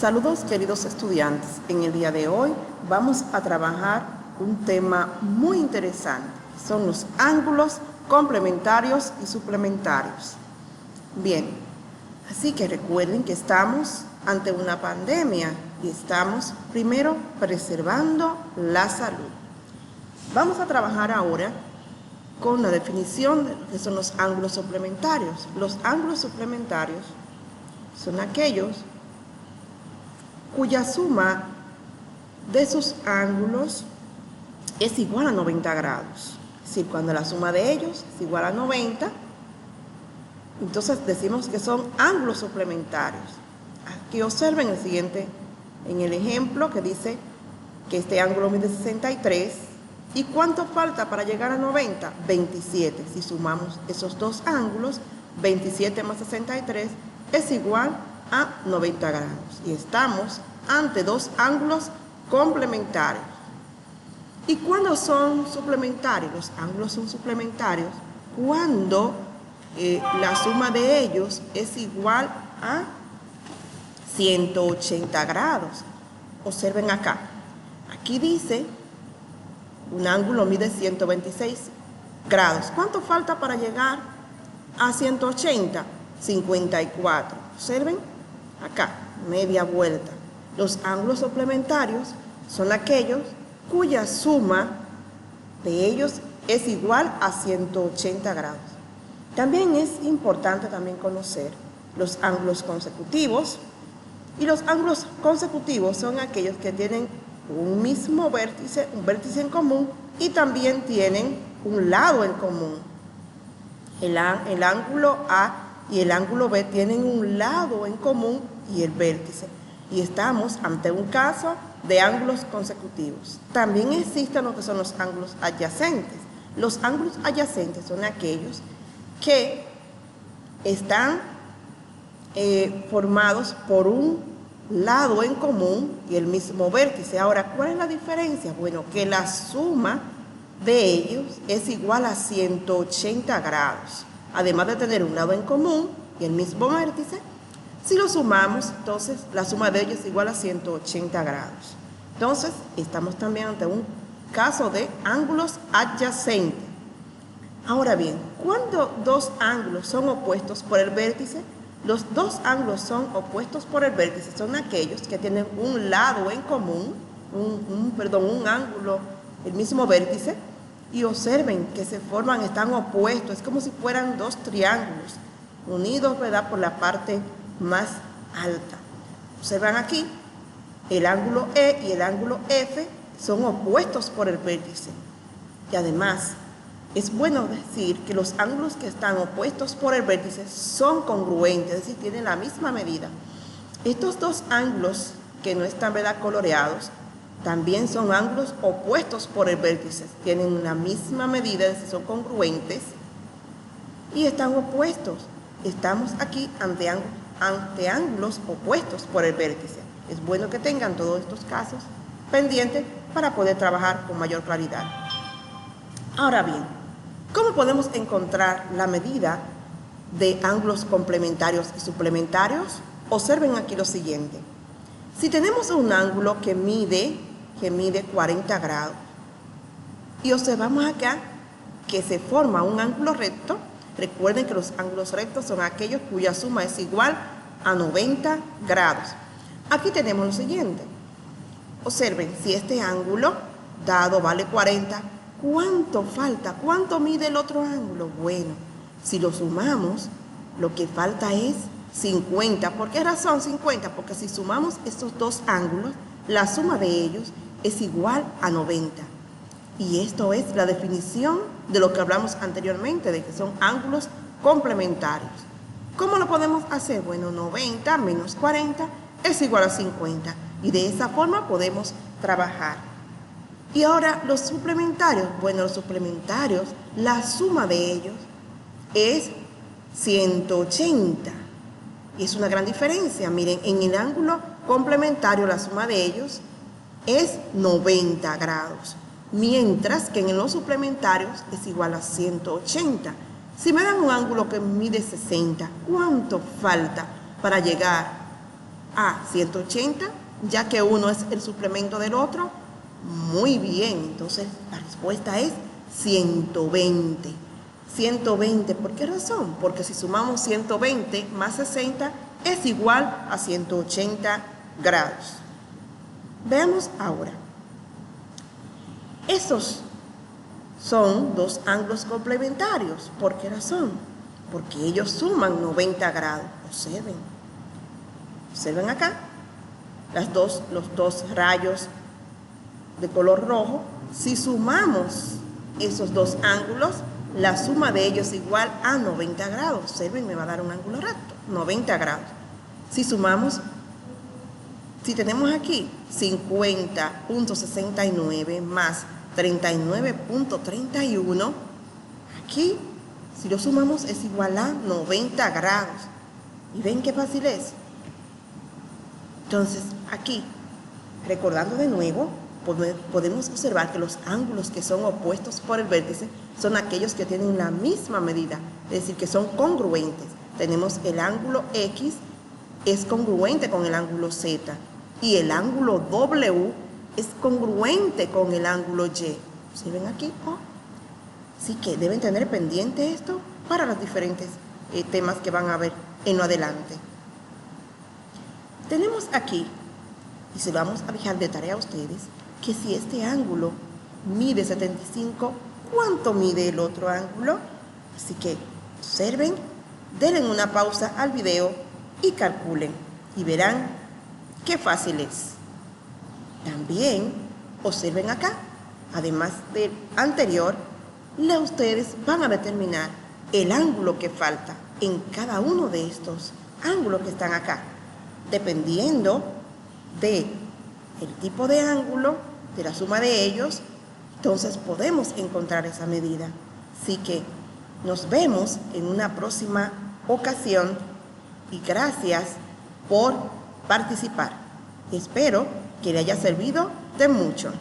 Saludos queridos estudiantes, en el día de hoy vamos a trabajar un tema muy interesante, son los ángulos complementarios y suplementarios. Bien, así que recuerden que estamos ante una pandemia y estamos primero preservando la salud. Vamos a trabajar ahora con la definición de lo que son los ángulos suplementarios. Los ángulos suplementarios son aquellos cuya suma de sus ángulos es igual a 90 grados. Es decir, cuando la suma de ellos es igual a 90, entonces decimos que son ángulos suplementarios. Aquí observen el siguiente, en el ejemplo que dice que este ángulo mide 63. ¿Y cuánto falta para llegar a 90? 27. Si sumamos esos dos ángulos, 27 más 63 es igual a 90 grados. Y estamos ante dos ángulos complementarios. ¿Y cuándo son suplementarios? Los ángulos son suplementarios cuando la suma de ellos es igual a 180 grados. Observen acá. Aquí dice, un ángulo mide 126 grados. ¿Cuánto falta para llegar a 180? 54. Observen acá, media vuelta. Los ángulos suplementarios son aquellos cuya suma de ellos es igual a 180 grados. También es importante conocer los ángulos consecutivos. Y los ángulos consecutivos son aquellos que tienen un mismo vértice, un vértice en común, y también tienen un lado en común. El ángulo A y el ángulo B tienen un lado en común y el vértice. Y estamos ante un caso de ángulos consecutivos. También existen lo que son los ángulos adyacentes. Los ángulos adyacentes son aquellos que están formados por un lado en común y el mismo vértice. Ahora, ¿cuál es la diferencia? Bueno, que la suma de ellos es igual a 180 grados. Además de tener un lado en común y el mismo vértice, si lo sumamos, entonces la suma de ellos es igual a 180 grados. Entonces, estamos también ante un caso de ángulos adyacentes. Ahora bien, cuando dos ángulos son opuestos por el vértice, los dos ángulos son opuestos por el vértice, son aquellos que tienen un lado en común, un ángulo, el mismo vértice, y observen que se forman, están opuestos, es como si fueran dos triángulos unidos, ¿verdad?, por la parte más alta. Observan aquí, el ángulo E y el ángulo F son opuestos por el vértice. Y además, es bueno decir que los ángulos que están opuestos por el vértice son congruentes, es decir, tienen la misma medida. Estos dos ángulos que no están, ¿verdad?, coloreados, también son ángulos opuestos por el vértice, tienen la misma medida, es decir, son congruentes y están opuestos. Estamos aquí ante ángulos opuestos por el vértice. Es bueno que tengan todos estos casos pendientes para poder trabajar con mayor claridad. Ahora bien, ¿cómo podemos encontrar la medida de ángulos complementarios y suplementarios? Observen aquí lo siguiente. Si tenemos un ángulo que mide 40 grados y observamos acá que se forma un ángulo recto, recuerden que los ángulos rectos son aquellos cuya suma es igual a 90 grados. Aquí tenemos lo siguiente. Observen, si este ángulo dado vale 40, ¿cuánto falta? ¿Cuánto mide el otro ángulo? Bueno, si lo sumamos, lo que falta es 50. ¿Por qué razón 50? Porque si sumamos estos dos ángulos, la suma de ellos es igual a 90. Y esto es la definición de lo que hablamos anteriormente, de que son ángulos complementarios. ¿Cómo lo podemos hacer? Bueno, 90 menos 40 es igual a 50. Y de esa forma podemos trabajar. Y ahora los suplementarios. Bueno, los suplementarios, la suma de ellos es 180. Y es una gran diferencia. Miren, en el ángulo complementario la suma de ellos es 90 grados. Mientras que en los suplementarios es igual a 180. Si me dan un ángulo que mide 60, ¿cuánto falta para llegar a 180, ya que uno es el suplemento del otro. Muy bien, entonces la respuesta es 120. 120, ¿por qué razón? Porque si sumamos 120 más 60 es igual a 180 grados. Veamos ahora. Esos son dos ángulos complementarios. ¿Por qué razón? Porque ellos suman 90 grados. Observen. Observen acá. Los dos rayos de color rojo. Si sumamos esos dos ángulos, la suma de ellos es igual a 90 grados. Observen, me va a dar un ángulo recto. 90 grados. Si sumamos, si tenemos aquí 50.69 más 39.31, aquí, si lo sumamos, es igual a 90 grados. ¿Y ven qué fácil es? Entonces, aquí, recordando de nuevo, podemos observar que los ángulos que son opuestos por el vértice son aquellos que tienen la misma medida, es decir, que son congruentes. Tenemos el ángulo X, es congruente con el ángulo Z, y el ángulo W es congruente con el ángulo Y. ¿Se ven aquí? Así que deben tener pendiente esto para los diferentes temas que van a ver en lo adelante. Tenemos aquí, y se lo vamos a dejar de tarea a ustedes, que si este ángulo mide 75, ¿cuánto mide el otro ángulo? Así que observen, denle una pausa al video y calculen, y verán qué fácil es. También observen acá, además del anterior, ustedes van a determinar el ángulo que falta en cada uno de estos ángulos que están acá, dependiendo del tipo de ángulo, de la suma de ellos. Entonces podemos encontrar esa medida. Así que nos vemos en una próxima ocasión y gracias por participar. Espero que le haya servido de mucho.